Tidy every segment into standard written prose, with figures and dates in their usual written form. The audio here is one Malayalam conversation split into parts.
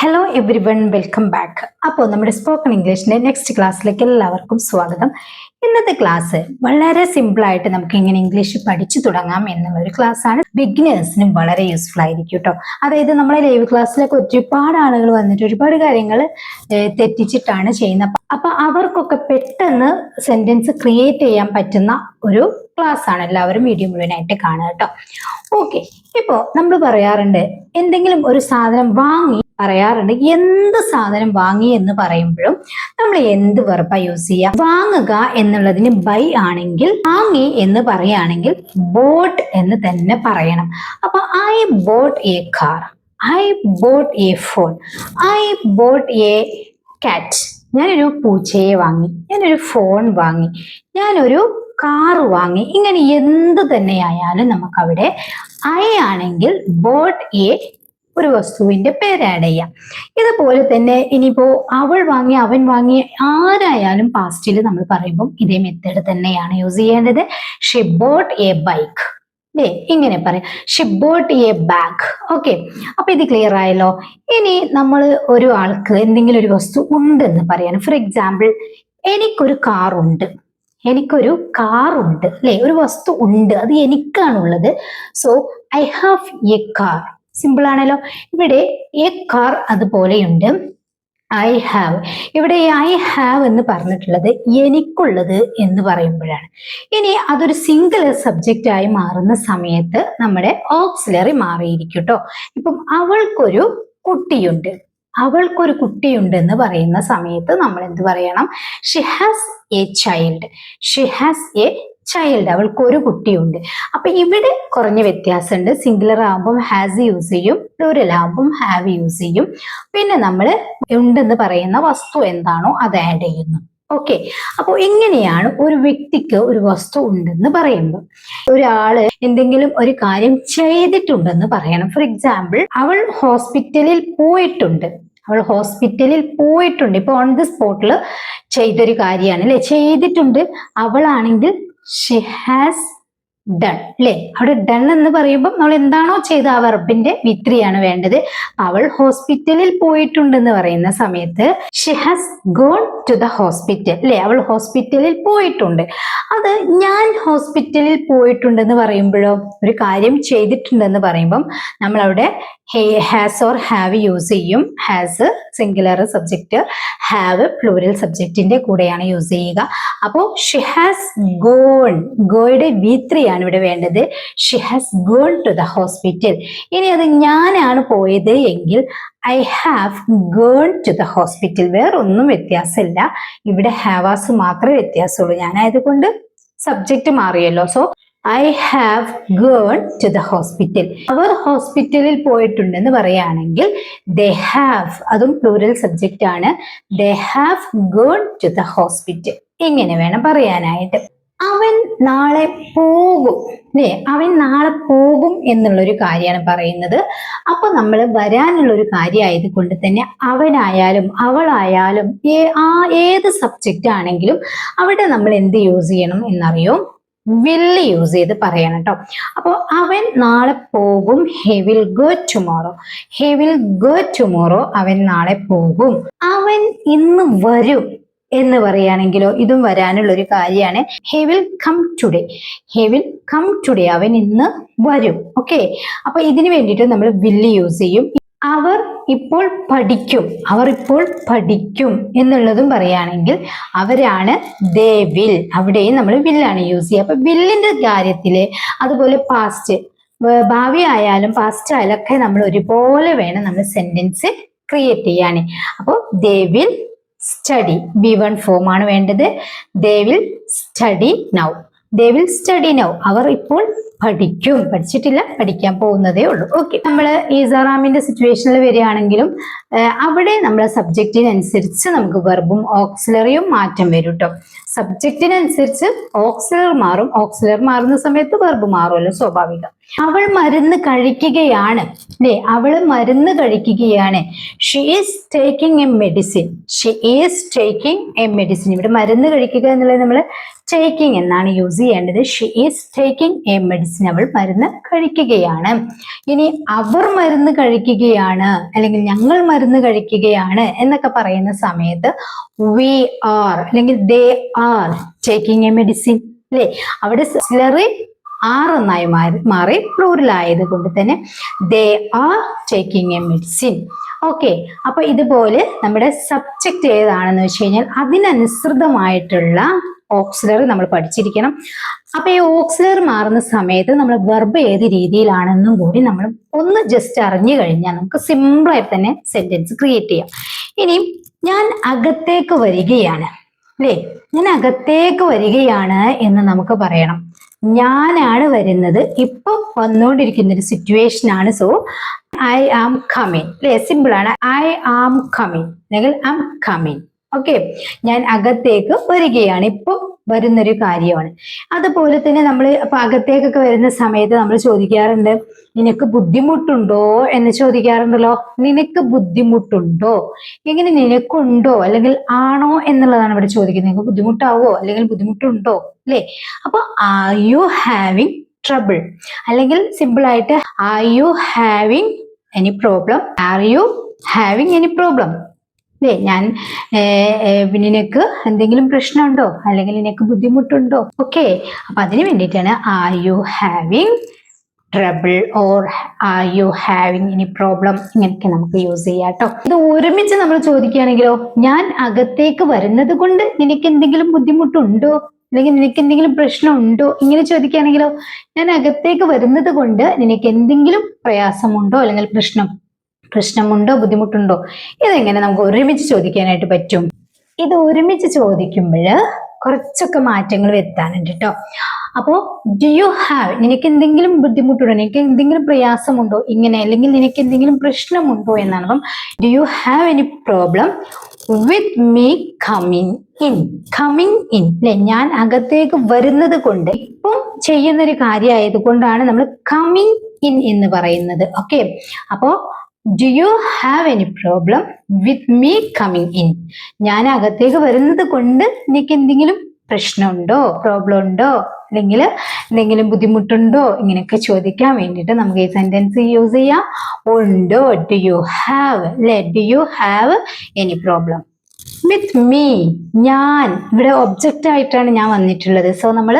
Hello every one, welcome back. അപ്പോൾ നമ്മുടെ സ്പോക്കൺ ഇംഗ്ലീഷിന്റെ നെക്സ്റ്റ് ക്ലാസ്സിലേക്ക് എല്ലാവർക്കും സ്വാഗതം. ഇന്നത്തെ ക്ലാസ് വളരെ സിമ്പിൾ ആയിട്ട് നമുക്ക് എങ്ങനെ ഇംഗ്ലീഷ് പഠിച്ചു തുടങ്ങാം എന്നുള്ള ഒരു ക്ലാസ് ആണ്. ബിഗിനേഴ്സിനും വളരെ യൂസ്ഫുൾ ആയിരിക്കും കേട്ടോ. അതായത് നമ്മളെ ലൈവ് ക്ലാസ്സിലൊക്കെ ഒരുപാട് ആളുകൾ വന്നിട്ട് ഒരുപാട് കാര്യങ്ങൾ തെറ്റിച്ചിട്ടാണ് ചെയ്യുന്നത്. അപ്പൊ അവർക്കൊക്കെ പെട്ടെന്ന് സെന്റൻസ് ക്രിയേറ്റ് ചെയ്യാൻ പറ്റുന്ന ഒരു ക്ലാസ് ആണ്. എല്ലാവരും വീഡിയോ മുഴുവനായിട്ട് കാണുക കേട്ടോ. ഓക്കെ, ഇപ്പോ നമ്മൾ പറയാറുണ്ട് എന്തെങ്കിലും ഒരു സാധനം വാങ്ങി പറയാറുണ്ട്. എന്ത് സാധനം വാങ്ങി എന്ന് പറയുമ്പോഴും നമ്മൾ എന്ത് വെർബ യൂസ് ചെയ്യുക? വാങ്ങുക എന്നുള്ളതിന് ബൈ ആണെങ്കിൽ, വാങ്ങി എന്ന് പറയുകയാണെങ്കിൽ ബോട്ട് എന്ന് തന്നെ പറയണം. അപ്പൊ I boat A car, I boat A phone, I boat A കാറ്റ്. ഞാനൊരു പൂച്ചയെ വാങ്ങി, ഞാനൊരു ഫോൺ വാങ്ങി, ഞാനൊരു കാറ് വാങ്ങി. ഇങ്ങനെ എന്ത് തന്നെയായാലും നമുക്കവിടെ ഐ ആണെങ്കിൽ ബോട്ട് എ ഒരു വസ്തുവിന്റെ പേര് ആഡ് ചെയ്യാം. ഇതുപോലെ തന്നെ ഇനിയിപ്പോ അവൾ വാങ്ങി, അവൻ വാങ്ങി, ആരായാലും പാസ്റ്റിൽ നമ്മൾ പറയുമ്പോൾ ഇതേ മെത്തേഡ് തന്നെയാണ് യൂസ് ചെയ്യേണ്ടത്. ഷി ബോട്ട് എ ബൈക്ക്, അല്ലേ? ഇങ്ങനെ പറയാം, she bought a bag. Okay, അപ്പൊ ഇത് ക്ലിയർ ആയല്ലോ. ഇനി നമ്മൾ ഒരു ആൾക്ക് എന്തെങ്കിലും ഒരു വസ്തു ഉണ്ടെന്ന് പറയാണ്. ഫോർ എക്സാമ്പിൾ, എനിക്കൊരു കാറുണ്ട്, എനിക്കൊരു കാറുണ്ട്, അല്ലെ? ഒരു വസ്തു ഉണ്ട്, അത് എനിക്കാണുള്ളത്. So I have a car. Simple ആണല്ലോ. ഇവിടെ എ കാർ അതുപോലെയുണ്ട് ഐ ഹാവ്. ഇവിടെ ഐ ഹാവ് എന്ന് പറഞ്ഞിട്ടുള്ളത് എനിക്കുള്ളത് എന്ന് പറയുമ്പോഴാണ്. ഇനി അതൊരു സിംഗുലർ സബ്ജക്റ്റ് ആയി മാറുന്ന സമയത്ത് നമ്മുടെ ഓക്സിലറി മാറിയിരിക്കും കേട്ടോ. ഇപ്പം അവൾക്കൊരു കുട്ടിയുണ്ട്, അവൾക്കൊരു കുട്ടിയുണ്ട് എന്ന് പറയുന്ന സമയത്ത് നമ്മൾ എന്ത് പറയണം? She has A child, she has A child. അവൾക്ക് ഒരു കുട്ടിയുണ്ട്. അപ്പൊ ഇവിടെ കുറഞ്ഞ വ്യത്യാസമുണ്ട്. സിംഗുലർ ആകുമ്പോൾ ഹാസ് യൂസ് ചെയ്യും, പ്ലൂറൽ ആകുമ്പോൾ ഹാവ് യൂസ് ചെയ്യും. പിന്നെ നമ്മൾ ഉണ്ടെന്ന് പറയുന്ന വസ്തു എന്താണോ അത് ആഡ് ചെയ്യുന്നു. ഓക്കെ, അപ്പോൾ ഇങ്ങനെയാണ് ഒരു വ്യക്തിക്ക് ഒരു വസ്തു ഉണ്ടെന്ന് പറയുമ്പോൾ. ഒരാള് എന്തെങ്കിലും ഒരു കാര്യം ചെയ്തിട്ടുണ്ടെന്ന് പറയണം. ഫോർ എക്സാമ്പിൾ, അവൾ ഹോസ്പിറ്റലിൽ പോയിട്ടുണ്ട്, അവൾ ഹോസ്പിറ്റലിൽ പോയിട്ടുണ്ട്. ഇപ്പൊ ഓൺ ദി സ്പോട്ടിൽ ചെയ്തൊരു കാര്യമാണ്, അല്ലെ? ചെയ്തിട്ടുണ്ട്. അവളാണെങ്കിൽ ഷി ഹാസ് ഡൺ, അല്ലെ? അവിടെ ഡൺ എന്ന് പറയുമ്പോൾ നമ്മൾ എന്താണോ ചെയ്ത ആ വെർബിന്റെ വിത്രിയാണ് വേണ്ടത്. അവൾ ഹോസ്പിറ്റലിൽ പോയിട്ടുണ്ടെന്ന് പറയുന്ന സമയത്ത് she has gone to the hospital, അല്ലെ? അവൾ ഹോസ്പിറ്റലിൽ പോയിട്ടുണ്ട്. അത് ഞാൻ ഹോസ്പിറ്റലിൽ പോയിട്ടുണ്ടെന്ന് പറയുമ്പോഴോ, ഒരു കാര്യം ചെയ്തിട്ടുണ്ടെന്ന് പറയുമ്പം നമ്മൾ അവിടെ ഹാസ് ഓർ ഹാവ് യൂസ് ചെയ്യും. Has singular subject, have plural സബ്ജക്റ്റിന്റെ കൂടെയാണ് യൂസ് ചെയ്യുക. അപ്പോൾ ഷി ഹാസ് ഗോൺ, ഗോയുടെ വിത്രിയാണ് ഇവിടെ വേണ്ടത്. She has gone to the hospital. ഇനി അത് ഞാനാണ് പോയത് എങ്കിൽ I have gone to the hospital. വേറൊന്നും വ്യത്യാസമില്ല, ഇവിടെ ഹാവാസ് മാത്രമേ വ്യത്യാസമുള്ളൂ. ഞാനായതുകൊണ്ട് സബ്ജക്റ്റ് മാറിയല്ലോ. So I have gone to the hospital. അവർ ഹോസ്പിറ്റലിൽ പോയിട്ടുണ്ടെന്ന് പറയുകയാണെങ്കിൽ ദേ ഹാവ്, അതും പ്ലൂറൽ സബ്ജക്റ്റ് ആണ്. They have gone to the hospital. ഇങ്ങനെ വേണം പറയാനായിട്ട്. അവൻ നാളെ പോകും, അല്ലേ? അവൻ നാളെ പോകും എന്നുള്ളൊരു കാര്യമാണ് പറയുന്നത്. അപ്പൊ നമ്മൾ വരാനുള്ള ഒരു കാര്യമായത് കൊണ്ട് തന്നെ അവനായാലും അവളായാലും ഏത് സബ്ജക്റ്റ് ആണെങ്കിലും അവിടെ നമ്മൾ എന്ത് യൂസ് ചെയ്യണം എന്നറിയോ? വില്ല് യൂസ് ചെയ്ത് പറയണം കേട്ടോ. അപ്പോൾ അവൻ നാളെ പോകും, he will go tomorrow, he will go tomorrow. അവൻ നാളെ പോകും. അവൻ ഇന്ന് വരും എന്ന് പറയുകയാണെങ്കിലോ, ഇതും വരാനുള്ള ഒരു കാര്യമാണ്. He will come today, he will come today. അവൻ ഇന്ന് വരും. ഓക്കെ, അപ്പൊ ഇതിന് വേണ്ടിയിട്ട് നമ്മൾ വില്ല് യൂസ് ചെയ്യും. അവർ ഇപ്പോൾ പഠിക്കും, അവർ ഇപ്പോൾ പഠിക്കും എന്നുള്ളതും പറയുകയാണെങ്കിൽ അവരാണ് ദേ വിൽ. അവിടെയും നമ്മൾ വില്ലാണ് യൂസ് ചെയ്യുക. അപ്പൊ വില്ലിന്റെ കാര്യത്തില് അതുപോലെ പാസ്റ്റ്, ഭാവി ആയാലും പാസ്റ്റ് ആയാലും ഒക്കെ നമ്മൾ ഒരുപോലെ വേണം നമ്മൾ സെന്റൻസ് ക്രിയേറ്റ് ചെയ്യാൻ. അപ്പോൾ ദേ വിൽ സ്റ്റഡി, V1 ഫോം ആണ് വേണ്ടത്. They will study now, they will study now. അവർ ഇപ്പോൾ പഠിക്കും, പഠിച്ചിട്ടില്ല, പഠിക്കാൻ പോകുന്നതേ ഉള്ളൂ. ഓക്കെ, നമ്മൾ ഈസാറാമിന്റെ സിറ്റുവേഷനിൽ വരികയാണെങ്കിലും അവിടെ നമ്മളെ സബ്ജക്റ്റിനനുസരിച്ച് നമുക്ക് വെർബും ഓക്സിലറിയും മാറ്റം വരും കേട്ടോ. സബ്ജക്റ്റിനനുസരിച്ച് ഓക്സിലർ മാറും, ഓക്സിലർ മാറുന്ന സമയത്ത് വെർബ് മാറുമല്ലോ, സ്വാഭാവികം. അവൾ മരുന്ന് കഴിക്കുകയാണ്, അല്ലേ? അവള് മരുന്ന് കഴിക്കുകയാണ്. She is taking A medicine, she is taking A medicine. ഇവിടെ മരുന്ന് കഴിക്കുക എന്നുള്ളത് നമ്മൾ ടേക്കിംഗ് എന്നാണ് യൂസ് ചെയ്യേണ്ടത്. She is taking A medicine. അവൾ മരുന്ന് കഴിക്കുകയാണ്. ഇനി അവർ മരുന്ന് കഴിക്കുകയാണ് അല്ലെങ്കിൽ ഞങ്ങൾ മരുന്ന് കഴിക്കുകയാണ് എന്നൊക്കെ പറയുന്ന സമയത്ത് വി ആർ അല്ലെങ്കിൽ they are taking A medicine അല്ലേ? അവിടെ സിലറി ആർ എന്നായി മാറി പ്ലൂറൽ ആയത് കൊണ്ട് തന്നെ they are taking A medicine. Okay, അപ്പൊ ഇതുപോലെ നമ്മുടെ സബ്ജക്റ്റ് ഏതാണെന്ന് വെച്ച് കഴിഞ്ഞാൽ അതിനനുസൃതമായിട്ടുള്ള ഓക്സിലറി നമ്മൾ പഠിച്ചിരിക്കണം. അപ്പൊ ഈ ഓക്സിലറി മാറുന്ന സമയത്ത് നമ്മൾ വെർബ് ഏത് രീതിയിലാണെന്നും കൂടി നമ്മൾ ഒന്ന് ജസ്റ്റ് അറിഞ്ഞു കഴിഞ്ഞാൽ നമുക്ക് സിമ്പിൾ ആയിട്ട് തന്നെ സെന്റൻസ് ക്രിയേറ്റ് ചെയ്യാം. ഇനി ഞാൻ അകത്തേക്ക് വരികയാണ് അല്ലേ? ഞാൻ അകത്തേക്ക് വരികയാണ് എന്ന് നമുക്ക് പറയണം. ഞാനാണ് വരുന്നത്, ഇപ്പൊ വന്നുകൊണ്ടിരിക്കുന്ന ഒരു സിറ്റുവേഷൻ ആണ്. സോ ഐ ആം കമ്മിങ് അല്ലെ? സിമ്പിൾ ആണ്. ഐ ആം കമ്മിങ് അല്ലെങ്കിൽ ഐ ആം കമ്മിങ്. ഓക്കെ, ഞാൻ അകത്തേക്ക് വരികയാണ്, ഇപ്പൊ വരുന്നൊരു കാര്യമാണ്. അതുപോലെ തന്നെ നമ്മൾ അപ്പൊ അകത്തേക്കൊക്കെ വരുന്ന സമയത്ത് നമ്മൾ ചോദിക്കാറുണ്ട്, നിനക്ക് ബുദ്ധിമുട്ടുണ്ടോ എന്ന് ചോദിക്കാറുണ്ടല്ലോ. നിനക്ക് ബുദ്ധിമുട്ടുണ്ടോ? എങ്ങനെ നിനക്കുണ്ടോ അല്ലെങ്കിൽ ആണോ എന്നുള്ളതാണ് ഇവിടെ ചോദിക്കുന്നത്. നിങ്ങൾക്ക് ബുദ്ധിമുട്ടാവോ അല്ലെങ്കിൽ ബുദ്ധിമുട്ടുണ്ടോ അല്ലേ? അപ്പൊ ആർ യു ഹാവിങ് ട്രബിൾ അല്ലെങ്കിൽ സിമ്പിൾ ആയിട്ട് are you having any problem, are you having any problem അല്ലേ? ഞാൻ നിനക്ക് എന്തെങ്കിലും പ്രശ്നമുണ്ടോ അല്ലെങ്കിൽ നിനക്ക് ബുദ്ധിമുട്ടുണ്ടോ? ഓക്കെ, അപ്പൊ അതിന് വേണ്ടിയിട്ടാണ് are you having trouble or are you having any problem ഇങ്ങനെയൊക്കെ നമുക്ക് യൂസ് ചെയ്യാം കേട്ടോ. ഇത് ഒരുമിച്ച് നമ്മൾ ചോദിക്കുകയാണെങ്കിലോ, ഞാൻ അകത്തേക്ക് വരുന്നത് കൊണ്ട് നിനക്ക് എന്തെങ്കിലും ബുദ്ധിമുട്ടുണ്ടോ അല്ലെങ്കിൽ നിനക്ക് എന്തെങ്കിലും പ്രശ്നമുണ്ടോ ഇങ്ങനെ ചോദിക്കുകയാണെങ്കിലോ, ഞാൻ അകത്തേക്ക് വരുന്നത് കൊണ്ട് നിനക്ക് എന്തെങ്കിലും പ്രയാസമുണ്ടോ അല്ലെങ്കിൽ പ്രശ്നമുണ്ടോ ബുദ്ധിമുട്ടുണ്ടോ, ഇതെങ്ങനെ നമുക്ക് ഒരുമിച്ച് ചോദിക്കാനായിട്ട് പറ്റും? ഇത് ഒരുമിച്ച് ചോദിക്കുമ്പോൾ കുറച്ചൊക്കെ മാറ്റങ്ങൾ വരുത്താനുണ്ട് കേട്ടോ. അപ്പോ ഡു യു ഹാവ്, നിനക്ക് എന്തെങ്കിലും ബുദ്ധിമുട്ടുണ്ടോ, നിനക്ക് എന്തെങ്കിലും പ്രയാസമുണ്ടോ ഇങ്ങനെ, അല്ലെങ്കിൽ നിനക്ക് എന്തെങ്കിലും പ്രശ്നമുണ്ടോ എന്നാണ്. അപ്പം do you have any problem with me coming in. Coming in അല്ലെ? ഞാൻ അകത്തേക്ക് വരുന്നത് കൊണ്ട്, ഇപ്പം ചെയ്യുന്നൊരു കാര്യമായത് കൊണ്ടാണ് നമ്മൾ കമ്മിങ് ഇൻ എന്ന് പറയുന്നത്. ഓക്കെ, അപ്പോ do you have any problem with me coming in? ഞാൻ അകത്തേക്ക് വരുന്നത് കൊണ്ട് നിനക്ക് എന്തെങ്കിലും പ്രശ്നമുണ്ടോ, പ്രോബ്ലം ഉണ്ടോ, അല്ലെങ്കിൽ എന്തെങ്കിലും ബുദ്ധിമുട്ടുണ്ടോ ഇങ്ങനെയൊക്കെ ചോദിക്കാൻ വേണ്ടിയിട്ട് നമുക്ക് ഈ സെന്റൻസ് യൂസ് ചെയ്യാം. ഉണ്ടോ, ഡു യു ഹാവ് അല്ലെ? Do you have any problem with me? ഞാൻ ഇവിടെ ഒബ്ജക്റ്റ് ആയിട്ടാണ് ഞാൻ വന്നിട്ടുള്ളത്. സോ നമ്മൾ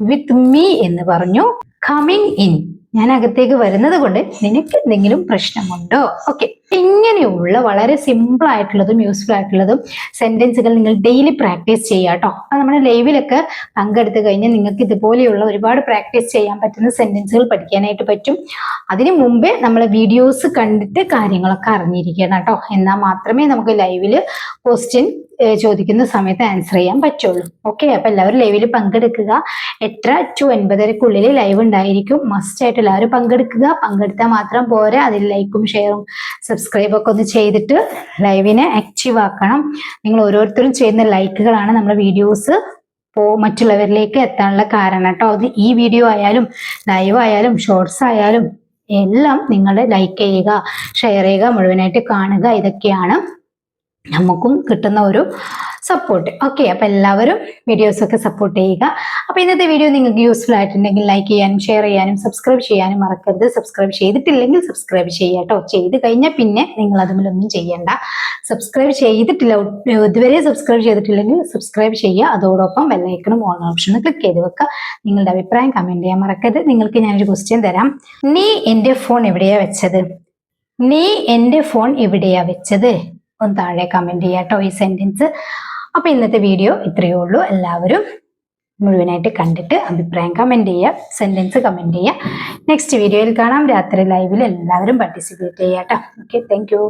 വിത്ത് മീ എന്ന് പറഞ്ഞു. കമ്മിങ് ഇൻ, ഞാൻ അകത്തേക്ക് വരുന്നത് കൊണ്ട് നിനക്ക് എന്തെങ്കിലും പ്രശ്നമുണ്ടോ? ഓക്കെ, ഇങ്ങനെയുള്ള വളരെ സിമ്പിൾ ആയിട്ടുള്ളതും യൂസ്ഫുൾ ആയിട്ടുള്ളതും സെന്റൻസുകൾ നിങ്ങൾ ഡെയിലി പ്രാക്ടീസ് ചെയ്യുക കേട്ടോ. അത് നമ്മുടെ ലൈവിലൊക്കെ പങ്കെടുത്തു കഴിഞ്ഞാൽ നിങ്ങൾക്ക് ഇതുപോലെയുള്ള ഒരുപാട് പ്രാക്ടീസ് ചെയ്യാൻ പറ്റുന്ന സെന്റൻസുകൾ പഠിക്കാനായിട്ട് പറ്റും. അതിനു മുമ്പേ നമ്മൾ വീഡിയോസ് കണ്ടിട്ട് കാര്യങ്ങളൊക്കെ അറിഞ്ഞിരിക്കണം കേട്ടോ. എന്നാൽ മാത്രമേ നമുക്ക് ലൈവില് ക്വസ്റ്റ്യൻ ചോദിക്കുന്ന സമയത്ത് ആൻസർ ചെയ്യാൻ പറ്റുള്ളൂ. ഓക്കെ, അപ്പൊ എല്ലാവരും ലൈവിൽ പങ്കെടുക്കുക. 8 to 9:30 ലൈവ് ഉണ്ടായിരിക്കും. മസ്റ്റ് ആയിട്ട് എല്ലാവരും പങ്കെടുക്കുക. പങ്കെടുത്താൽ മാത്രം പോരാ, അതിൽ ലൈക്കും ഷെയറും സബ്സ്ക്രൈബ് ഒക്കെ ഒന്ന് ചെയ്തിട്ട് ലൈവിനെ ആക്റ്റീവ് ആക്കണം. നിങ്ങൾ ഓരോരുത്തരും ചെയ്യുന്ന ലൈക്കുകളാണ് നമ്മുടെ വീഡിയോസ് മറ്റുള്ളവരിലേക്ക് എത്താനുള്ള കാരണം കേട്ടോ. അത് ഈ വീഡിയോ ആയാലും ലൈവ് ആയാലും ഷോർട്സ് ആയാലും എല്ലാം നിങ്ങൾ ലൈക്ക് ചെയ്യുക, ഷെയർ ചെയ്യുക, മുഴുവനായിട്ട് കാണുക. ഇതൊക്കെയാണ് നമുക്കും കിട്ടുന്ന ഒരു സപ്പോർട്ട്. ഓക്കെ, അപ്പൊ എല്ലാവരും വീഡിയോസ് ഒക്കെ സപ്പോർട്ട് ചെയ്യുക. അപ്പൊ ഇന്നത്തെ വീഡിയോ നിങ്ങൾക്ക് യൂസ്ഫുൾ ആയിട്ടുണ്ടെങ്കിൽ ലൈക്ക് ചെയ്യാനും ഷെയർ ചെയ്യാനും സബ്സ്ക്രൈബ് ചെയ്യാനും മറക്കരുത്. സബ്സ്ക്രൈബ് ചെയ്തിട്ടില്ലെങ്കിൽ സബ്സ്ക്രൈബ് ചെയ്യുക കേട്ടോ. ചെയ്ത് കഴിഞ്ഞാൽ പിന്നെ നിങ്ങൾ അതുമല്ലൊന്നും ചെയ്യണ്ട. സബ്സ്ക്രൈബ് ചെയ്തിട്ടില്ല, ഇതുവരെ സബ്സ്ക്രൈബ് ചെയ്തിട്ടില്ലെങ്കിൽ സബ്സ്ക്രൈബ് ചെയ്യുക. അതോടൊപ്പം ബെല്ലൈക്കണും ഓൺ ഓപ്ഷനും ക്ലിക്ക് ചെയ്ത് വെക്കുക. നിങ്ങളുടെ അഭിപ്രായം കമന്റ് ചെയ്യാൻ മറക്കരുത്. നിങ്ങൾക്ക് ഞാനൊരു ക്വസ്റ്റ്യൻ തരാം. നീ എന്റെ ഫോൺ എവിടെയാ വെച്ചത്? നീ എന്റെ ഫോൺ എവിടെയാ വെച്ചത്? ഒന്ന് താഴെ കമന്റ് ചെയ്യാം കേട്ടോ ഈ സെന്റൻസ്. അപ്പൊ ഇന്നത്തെ വീഡിയോ ഇത്രയേ ഉള്ളൂ. എല്ലാവരും മുഴുവനായിട്ട് കണ്ടിട്ട് അഭിപ്രായം കമന്റ് ചെയ്യുക, സെന്റൻസ് കമന്റ് ചെയ്യുക. നെക്സ്റ്റ് വീഡിയോയിൽ കാണാം. രാത്രി ലൈവിൽ എല്ലാവരും പാർട്ടിസിപ്പേറ്റ് ചെയ്യാം കേട്ടോ. Okay, thank you.